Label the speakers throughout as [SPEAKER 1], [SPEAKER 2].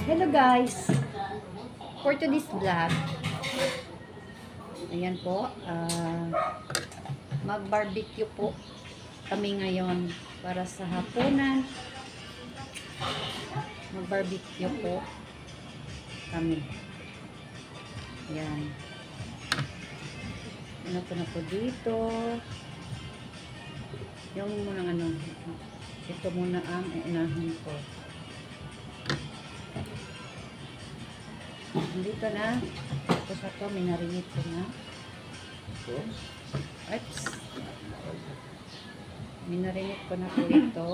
[SPEAKER 1] Hello guys! For today's vlog, ayan po, mag-barbecue po kami ngayon para sa hapunan. Mag-barbecue po kami. Ayan. Ano po na po dito. Yung muna ito muna ang uunahin ko. Dito na. Tapos ito, minarinate ko na. Oops. Minarinate ko na po ito.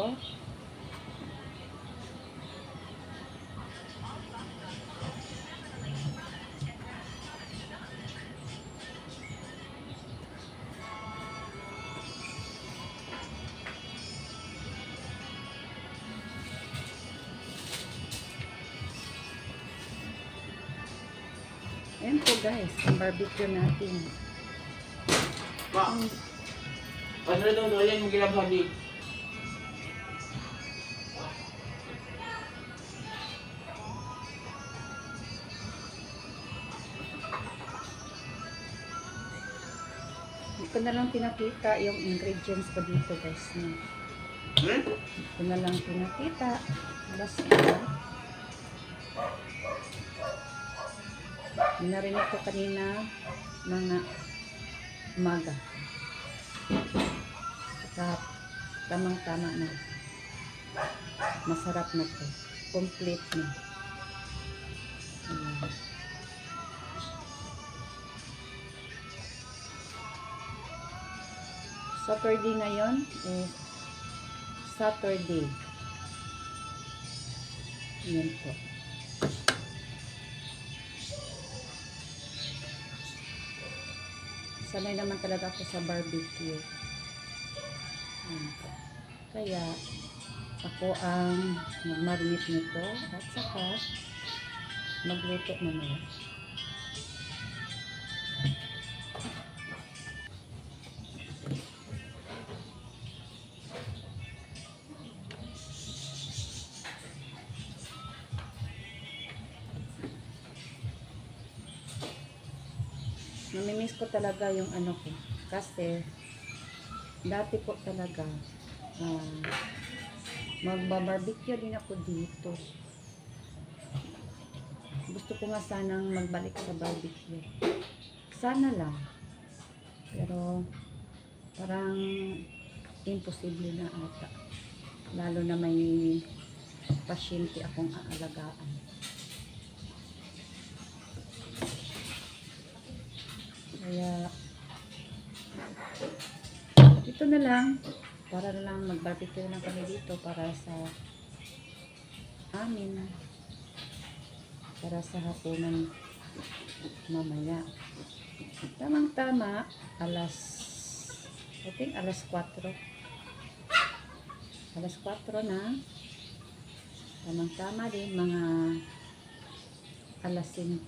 [SPEAKER 1] Ayan po guys, ang barbecue natin.
[SPEAKER 2] Paano doon yan yung ginagabi?
[SPEAKER 1] Hindi ko na lang pinakita yung ingredients ko dito guys. Hindi ko na lang pinakita. Basta. Minarinig ko kanina mga umaga. Saka tamang-tama na. Masarap na to. Complete na. Ayan. Saturday ngayon is Saturday. Ayan po. Sanay naman talaga ako sa barbecue. Kaya ako ang mag-marinate nito at saka magluto naman. Namimiss ko talaga yung ano ko. Kasi, dati po talaga, magbabarbecue din ako dito. Gusto ko nga sanang magbalik sa barbecue. Sana lang. Pero, parang imposible na ata. Lalo na may pasyente akong aalagaan. Kaya, ito na lang, para na lang mag-barbecue lang kami dito para sa amin, para sa hapunan mamaya. Tamang-tama, I think alas 4. Alas 4 na. Tamang-tama din, mga alas 5.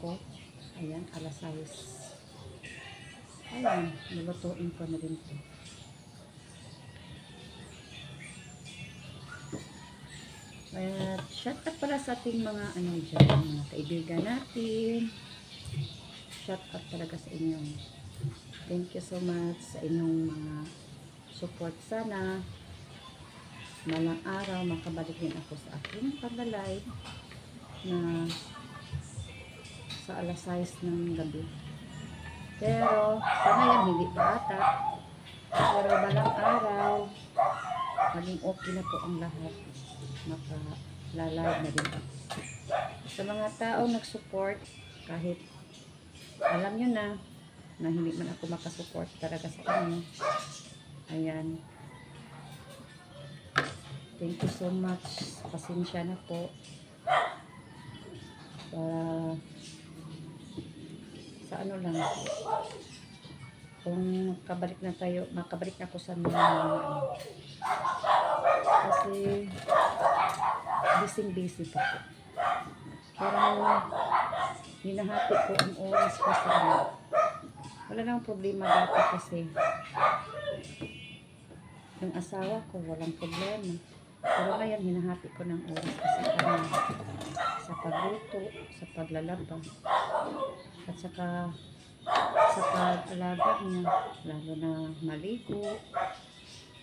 [SPEAKER 1] Ayan, alas 6. Ayan, nilutuin ko na din ito. Kaya, shout out pala sa ating mga mga kaibigan natin. Shout out talaga sa inyo. Thank you so much sa inyong mga support. Sana malang araw makabalik din ako sa aking pag-live na sa alas 6 ng gabi. Pero, sana yan, hindi pa ata. Pero balang araw, maging okay na po ang lahat. Maka-live na din ako. Sa mga taong nag-support, kahit alam nyo na hindi man ako makasupport talaga sa inyo. Ayan. Thank you so much. Pasensya na po. Para sa ano lang, kung makabalik na ako sa mga kasi busy pa po. Pero hinahati ko ang oras ko sa wala nang problema dati kasi yung asawa ko walang problema. Pero ngayon hinahati ko ng oras kasi sa pagluto, sa paglalaba, at saka sa pag-alaga niya, lalo na maligo,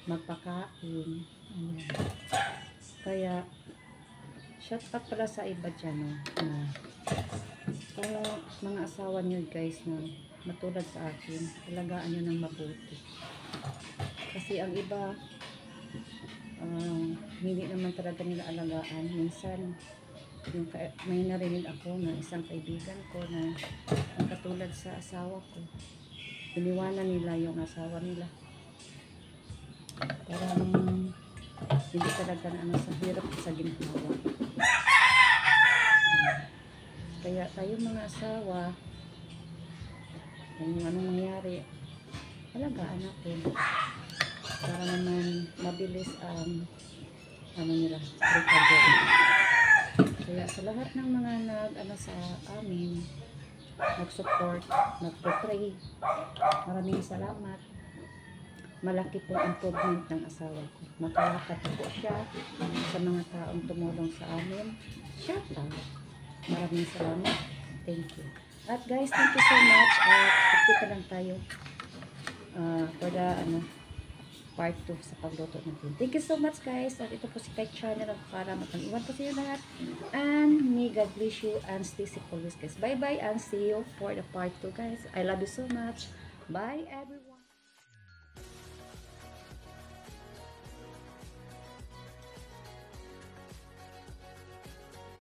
[SPEAKER 1] magpakain. Ayan. Kaya, shout out pala sa iba dyan, no, na kung mga asawa niyo guys na matulad sa akin, alagaan niyo ng mabuti. Kasi ang iba, hindi naman talaga nila alagaan. Minsan, may narinig ako na isang kaibigan ko na katulad sa asawa ko, iniwanan nila yung asawa nila. Parang hindi talaga na ano, sa hirap sa ginhawa. Kaya tayo mga asawa, kung anong mangyari, alagaan natin para naman mabilis ang ano nila, recovery. Kaya sa lahat ng mga nag-ano sa amin, nag-support, nag-pray, maraming salamat. Malaki pong improvement ng asawa ko. Makalakad po siya sa mga taong tumulong sa amin. Shout out. Maraming salamat. Thank you. At guys, thank you so much. At update lang tayo for the part 2 sa pagluto natin. Thank you so much guys. At ito po si Kai Channel para matang-iwan po sa iyo lahat. And may God bless you and stay safe always guys. Bye bye and see you for the part 2 guys. I love you so much. Bye everyone.